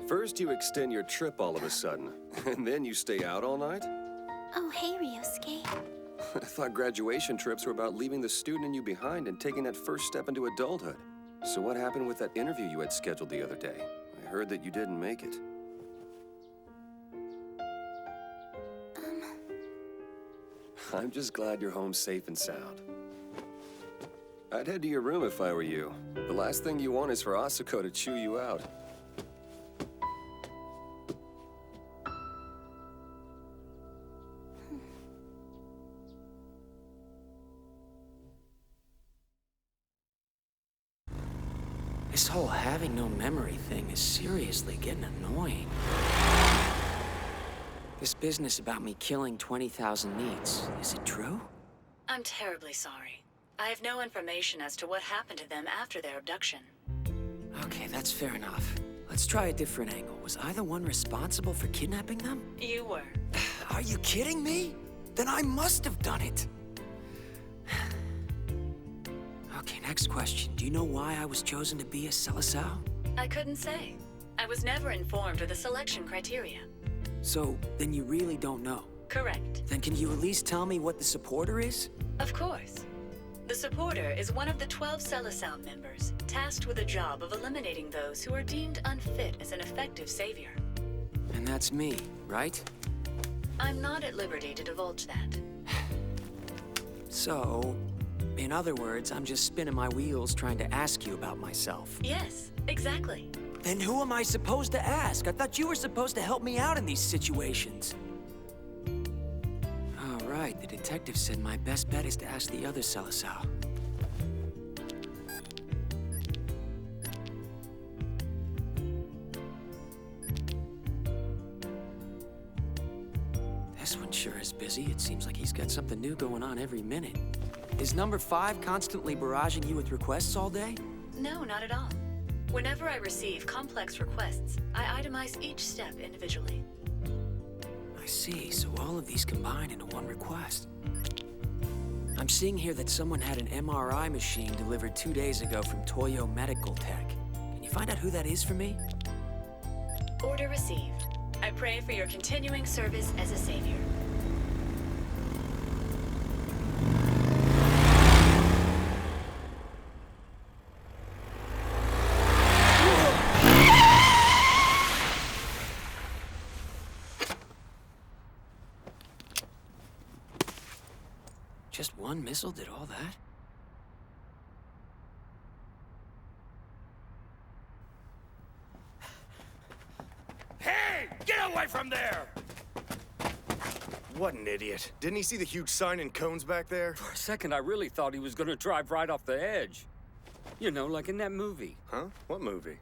First you extend your trip all of a sudden, and then you stay out all night? Oh, hey, Ryosuke. I thought graduation trips were about leaving the student in you behind and taking that first step into adulthood. So what happened with that interview you had scheduled the other day? I heard that you didn't make it. I'm just glad you're home safe and sound. I'd head to your room if I were you. The last thing you want is for Asuko to chew you out. This whole having no memory thing is seriously getting annoying. This business about me killing 20,000 needs, is it true? I'm terribly sorry. I have no information as to what happened to them after their abduction. Okay, that's fair enough. Let's try a different angle. Was I the one responsible for kidnapping them? You were. Are you kidding me? Then I must have done it. Okay, next question. Do you know why I was chosen to be a Selecao? I couldn't say. I was never informed of the selection criteria. So, then you really don't know? Correct. Then can you at least tell me what the supporter is? Of course. The supporter is one of the 12 Selecao members, tasked with the job of eliminating those who are deemed unfit as an effective savior. And that's me, right? I'm not at liberty to divulge that. So, in other words, I'm just spinning my wheels trying to ask you about myself. Yes, exactly. Then who am I supposed to ask? I thought you were supposed to help me out in these situations. All right, the detective said my best bet is to ask the other Selecao. This one sure is busy. It seems like he's got something new going on every minute. Is number 5 constantly barraging you with requests all day? No, not at all. Whenever I receive complex requests, I itemize each step individually. I see, so all of these combined into one request. I'm seeing here that someone had an MRI machine delivered 2 days ago from Toyo Medical Tech. Can you find out who that is for me? Order received. I pray for your continuing service as a savior. Just one missile did all that? Hey! Get away from there! What an idiot. Didn't he see the huge sign and cones back there? For a second, I really thought he was gonna drive right off the edge. You know, like in that movie. Huh? What movie?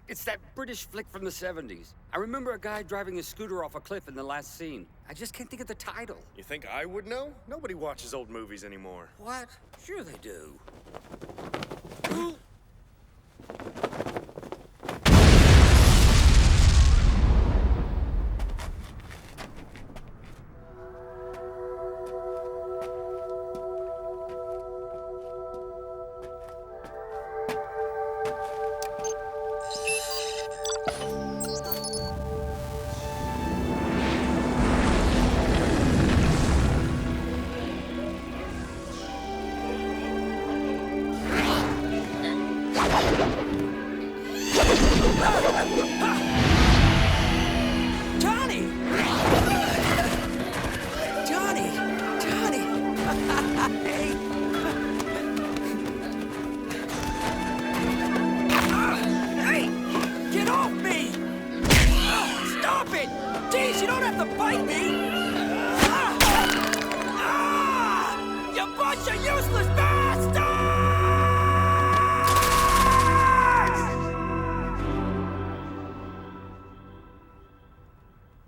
It's that British flick from the 70s. I remember a guy driving his scooter off a cliff in the last scene. I just can't think of the title. You think I would know? Nobody watches old movies anymore. What? Sure they do. Johnny! Johnny! Johnny! Hey! Hey! Get off me! Stop it! Jeez, you don't have to bite me! You bunch of useless bastards!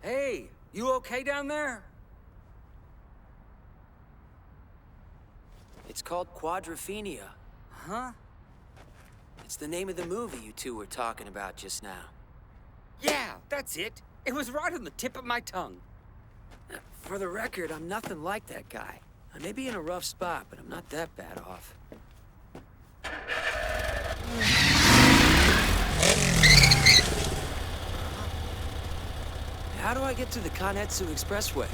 Hey, you okay down there? It's called Quadrophenia. Huh? It's the name of the movie you two were talking about just now. Yeah, that's it. It was right on the tip of my tongue. For the record, I'm nothing like that guy. I may be in a rough spot, but I'm not that bad off. How do I get to the Kanetsu Expressway?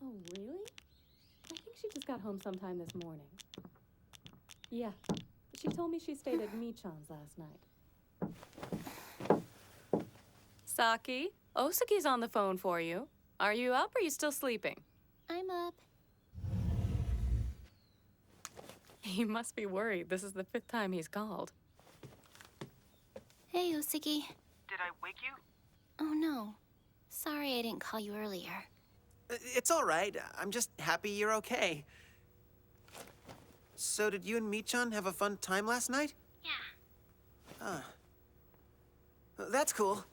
Oh, really? I think she just got home sometime this morning. Yeah, she told me she stayed at Michan's last night. Saki, Osaki's on the phone for you. Are you up or are you still sleeping? I'm up. He must be worried. This is the 5th time he's called. Hey, Osaki. Did I wake you? Oh, no. Sorry I didn't call you earlier. It's all right. I'm just happy you're okay. So did you and Michan have a fun time last night? Yeah. That's cool.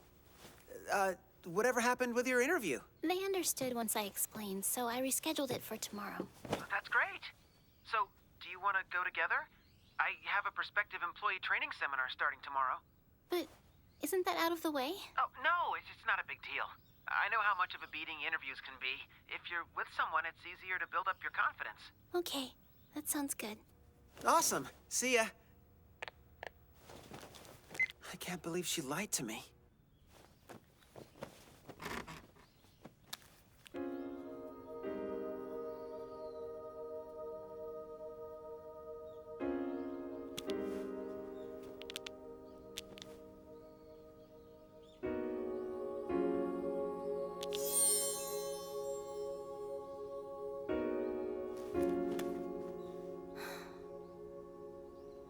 Whatever happened with your interview? They understood once I explained, so I rescheduled it for tomorrow. That's great. So, do you want to go together? I have a prospective employee training seminar starting tomorrow. But isn't that out of the way? Oh, no, it's not a big deal. I know how much of a beating interviews can be. If you're with someone, it's easier to build up your confidence. Okay, that sounds good. Awesome. See ya. I can't believe she lied to me.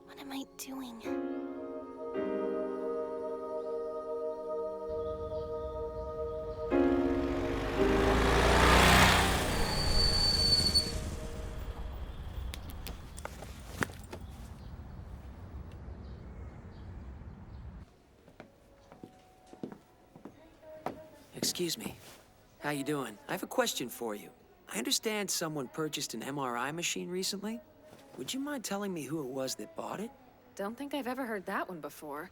What am I doing? Excuse me. How you doing? I have a question for you. I understand someone purchased an MRI machine recently. Would you mind telling me who it was that bought it? Don't think I've ever heard that one before.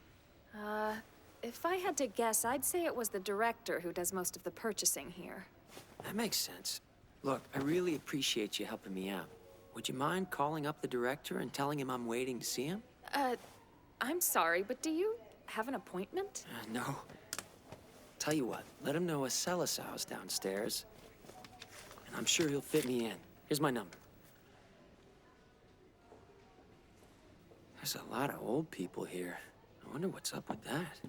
If I had to guess, I'd say it was the director who does most of the purchasing here. That makes sense. Look, I really appreciate you helping me out. Would you mind calling up the director and telling him I'm waiting to see him? I'm sorry, but do you have an appointment? No. Tell you what, let him know a Selecau's downstairs, and I'm sure he'll fit me in. Here's my number. There's a lot of old people here. I wonder what's up with that.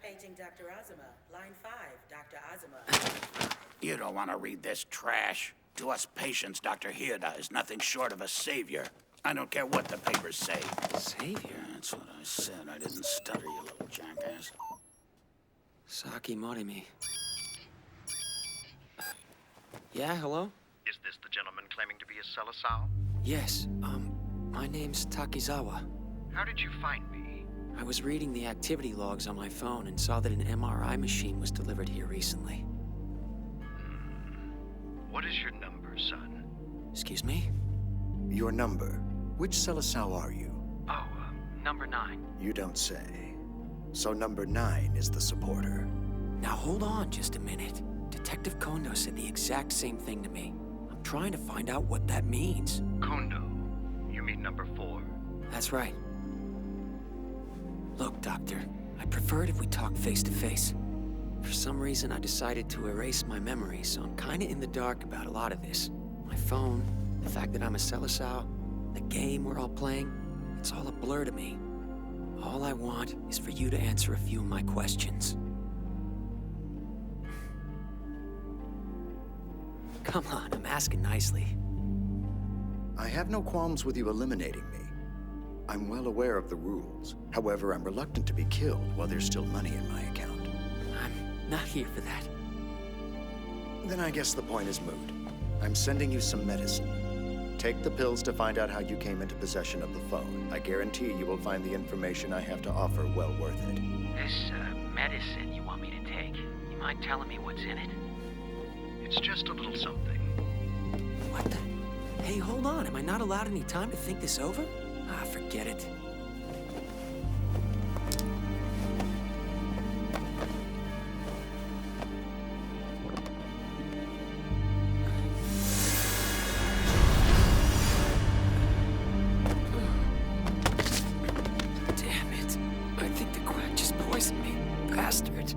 Paging Dr. Azuma. Line 5, Dr. Azuma. You don't want to read this trash. To us patients, Dr. Hiura is nothing short of a savior. I don't care what the papers say. Savior? That's what I said. I didn't stutter, you little jackass. Saki Morimi. Yeah, hello? Is this the gentleman claiming to be a Selecao? Yes, my name's Takizawa. How did you find me? I was reading the activity logs on my phone and saw that an MRI machine was delivered here recently. What is your number, son? Excuse me? Your number. Which Selecao are you? Oh, number 9. You don't say. So number 9 is the supporter. Now hold on just a minute. Detective Kondo said the exact same thing to me. I'm trying to find out what that means. Kondo. You mean number 4? That's right. Look, Doctor, I'd prefer it if we talked face to face. For some reason, I decided to erase my memory, so I'm kinda in the dark about a lot of this. My phone, the fact that I'm a Selecao, the game we're all playing, it's all a blur to me. All I want is for you to answer a few of my questions. Come on, I'm asking nicely. I have no qualms with you eliminating me. I'm well aware of the rules. However, I'm reluctant to be killed while there's still money in my account. I'm not here for that. Then I guess the point is moot. I'm sending you some medicine. Take the pills to find out how you came into possession of the phone. I guarantee you will find the information I have to offer well worth it. This, medicine you want me to take, you mind telling me what's in it? It's just a little something. What the? Hey, hold on. Am I not allowed any time to think this over? Ah, forget it. Damn it. I think the quack just poisoned me. Bastard.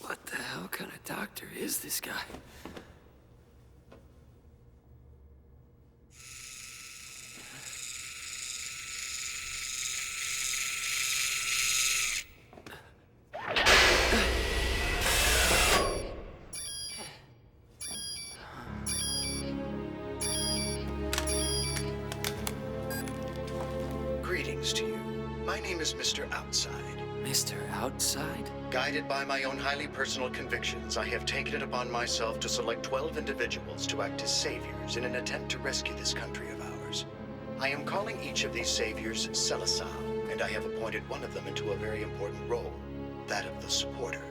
What the hell kind of doctor is this guy? Greetings to you. My name is Mr. Outside. Mr. Outside? Guided by my own highly personal convictions, I have taken it upon myself to select 12 individuals to act as saviors in an attempt to rescue this country of ours. I am calling each of these saviors Selecao, and I have appointed one of them into a very important role, that of the supporter.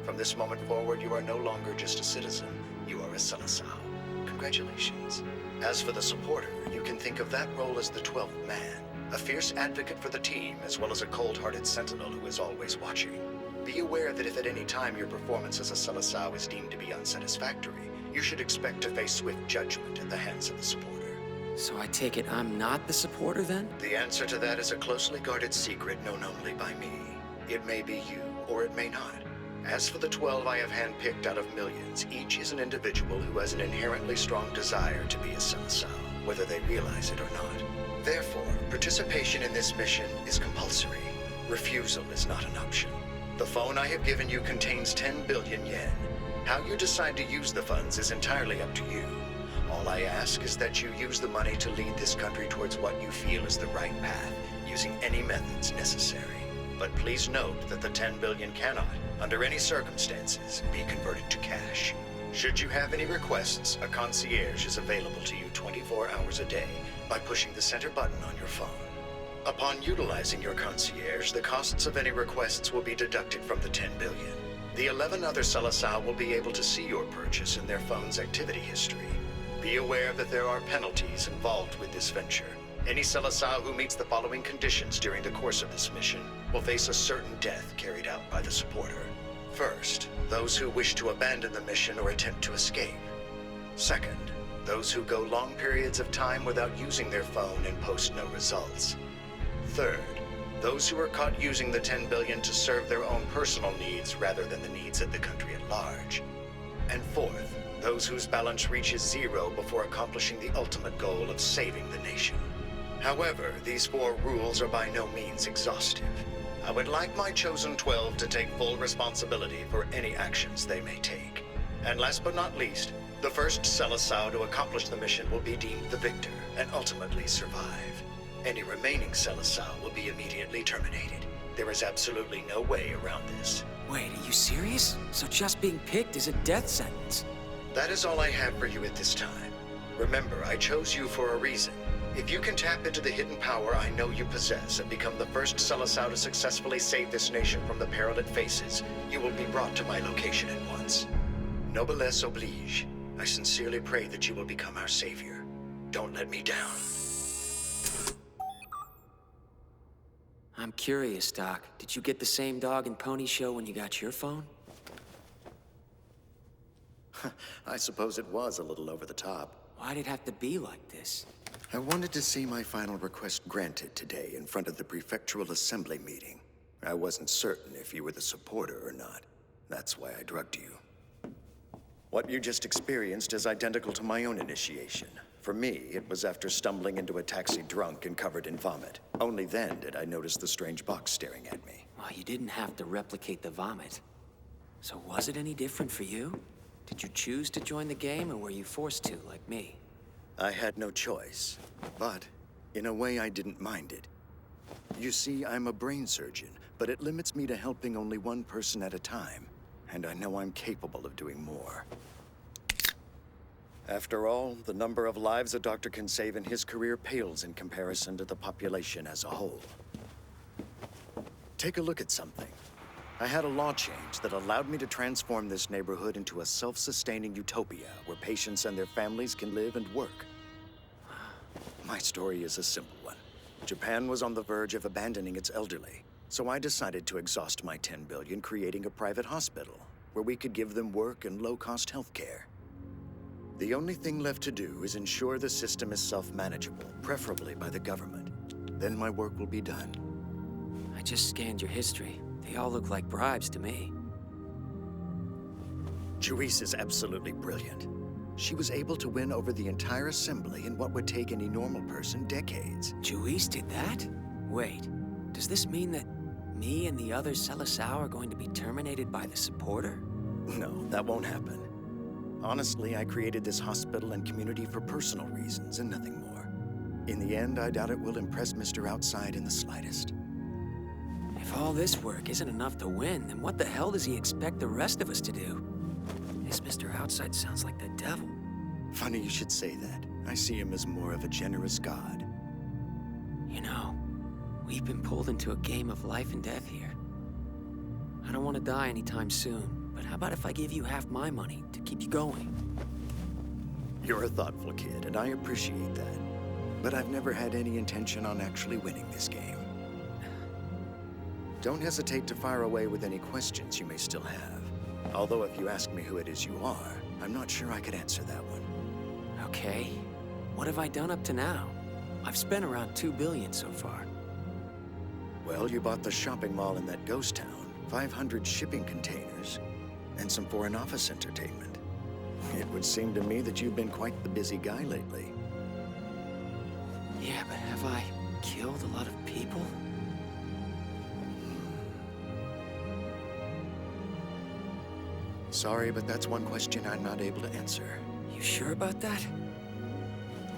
From this moment forward, you are no longer just a citizen, you are a Selecao. Congratulations. As for the supporter, you can think of that role as the 12th man, a fierce advocate for the team, as well as a cold-hearted sentinel who is always watching. Be aware that if at any time your performance as a Selecao is deemed to be unsatisfactory, you should expect to face swift judgment at the hands of the supporter. So I take it I'm not the supporter then? The answer to that is a closely guarded secret known only by me. It may be you, or it may not. As for the 12 I have handpicked out of millions, each is an individual who has an inherently strong desire to be a Selecao, whether they realize it or not. Therefore, participation in this mission is compulsory. Refusal is not an option. The phone I have given you contains 10 billion yen. How you decide to use the funds is entirely up to you. All I ask is that you use the money to lead this country towards what you feel is the right path, using any methods necessary. But please note that the 10 billion cannot, under any circumstances, be converted to cash. Should you have any requests, a concierge is available to you 24 hours a day by pushing the center button on your phone. Upon utilizing your concierge, the costs of any requests will be deducted from the 10 billion. The 11 other Selecao will be able to see your purchase in their phone's activity history. Be aware that there are penalties involved with this venture. Any Selecao who meets the following conditions during the course of this mission will face a certain death carried out by the supporter. First, those who wish to abandon the mission or attempt to escape. Second, those who go long periods of time without using their phone and post no results. Third, those who are caught using the 10 billion to serve their own personal needs rather than the needs of the country at large. And fourth, those whose balance reaches zero before accomplishing the ultimate goal of saving the nation. However, these 4 rules are by no means exhaustive. I would like my chosen 12 to take full responsibility for any actions they may take. And last but not least, the first Selecao to accomplish the mission will be deemed the victor and ultimately survive. Any remaining Selecao will be immediately terminated. There is absolutely no way around this. Wait, are you serious? So just being picked is a death sentence? That is all I have for you at this time. Remember, I chose you for a reason. If you can tap into the hidden power I know you possess and become the first Selecao to successfully save this nation from the peril it faces, you will be brought to my location at once. Noblesse oblige. I sincerely pray that you will become our savior. Don't let me down. I'm curious, Doc. Did you get the same dog and pony show when you got your phone? I suppose it was a little over the top. Why'd it have to be like this? I wanted to see my final request granted today in front of the prefectural assembly meeting. I wasn't certain if you were the supporter or not. That's why I drugged you. What you just experienced is identical to my own initiation. For me, it was after stumbling into a taxi drunk and covered in vomit. Only then did I notice the strange box staring at me. Well, you didn't have to replicate the vomit. So was it any different for you? Did you choose to join the game, or were you forced to, like me? I had no choice, but in a way I didn't mind it. You see, I'm a brain surgeon, but it limits me to helping only one person at a time, and I know I'm capable of doing more. After all, the number of lives a doctor can save in his career pales in comparison to the population as a whole. Take a look at something. I had a law change that allowed me to transform this neighborhood into a self-sustaining utopia where patients and their families can live and work. My story is a simple one. Japan was on the verge of abandoning its elderly, so I decided to exhaust my $10 billion creating a private hospital where we could give them work and low-cost health care. The only thing left to do is ensure the system is self-manageable, preferably by the government. Then my work will be done. I just scanned your history. They all look like bribes to me. Juice is absolutely brilliant. She was able to win over the entire assembly in what would take any normal person decades. Juice did that? Wait, does this mean that me and the other Selecao are going to be terminated by the supporter? No, that won't happen. Honestly, I created this hospital and community for personal reasons and nothing more. In the end, I doubt it will impress Mr. Outside in the slightest. If all this work isn't enough to win, then what the hell does he expect the rest of us to do? This Mr. Outside sounds like the devil. Funny you should say that. I see him as more of a generous god. You know, we've been pulled into a game of life and death here. I don't want to die anytime soon, but how about if I give you half my money to keep you going? You're a thoughtful kid, and I appreciate that. But I've never had any intention on actually winning this game. Don't hesitate to fire away with any questions you may still have. Although if you ask me who it is you are, I'm not sure I could answer that one. Okay. What have I done up to now? I've spent around $2 billion so far. Well, you bought the shopping mall in that ghost town, 500 shipping containers, and some foreign office entertainment. It would seem to me that you've been quite the busy guy lately. Yeah, but have I killed a lot of people? Sorry, but that's one question I'm not able to answer. You sure about that?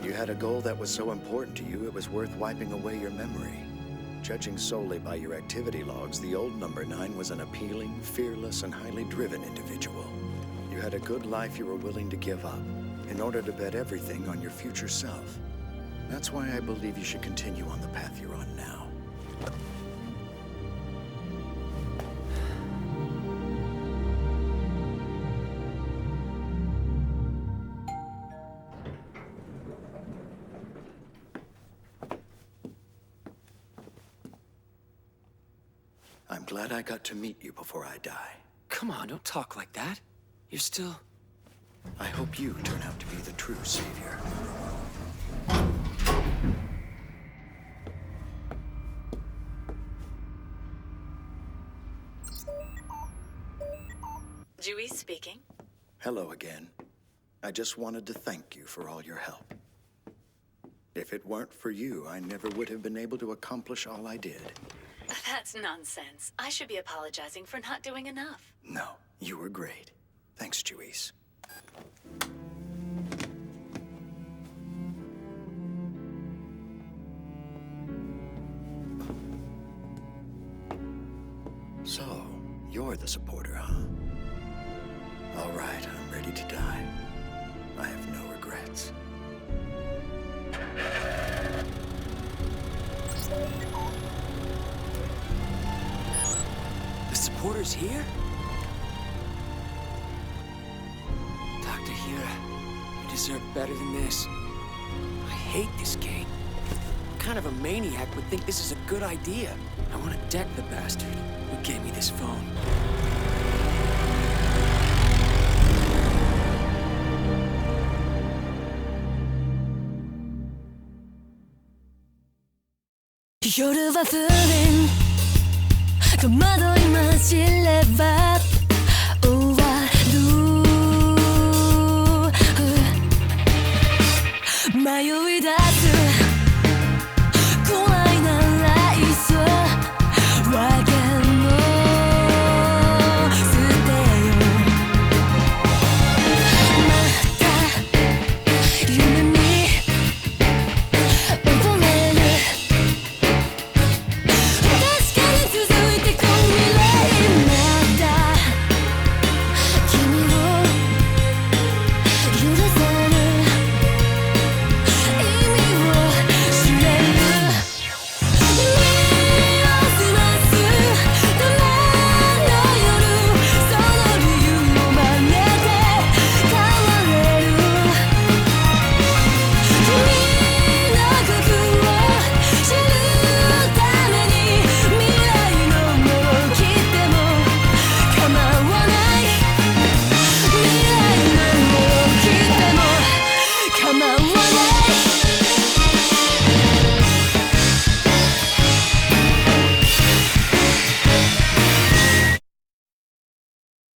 You had a goal that was so important to you, it was worth wiping away your memory. Judging solely by your activity logs, the old number 9 was an appealing, fearless, and highly driven individual. You had a good life you were willing to give up in order to bet everything on your future self. That's why I believe you should continue on the path you're on now. I'm glad I got to meet you before I die. Come on, don't talk like that. You're still... I hope you turn out to be the true savior. Juice speaking. Hello again. I just wanted to thank you for all your help. If it weren't for you, I never would have been able to accomplish all I did. That's nonsense. I should be apologizing for not doing enough. No, you were great. Thanks, Juice. So, you're the supporter, huh? All right, I'm ready to die. I have no regrets. The supporter's here? Dr. Hiura, you deserve better than this. I hate this game. What kind of a maniac would think this is a good idea? I want to deck the bastard who gave me this phone.夜は降り戸惑い混じれば終わる迷いだ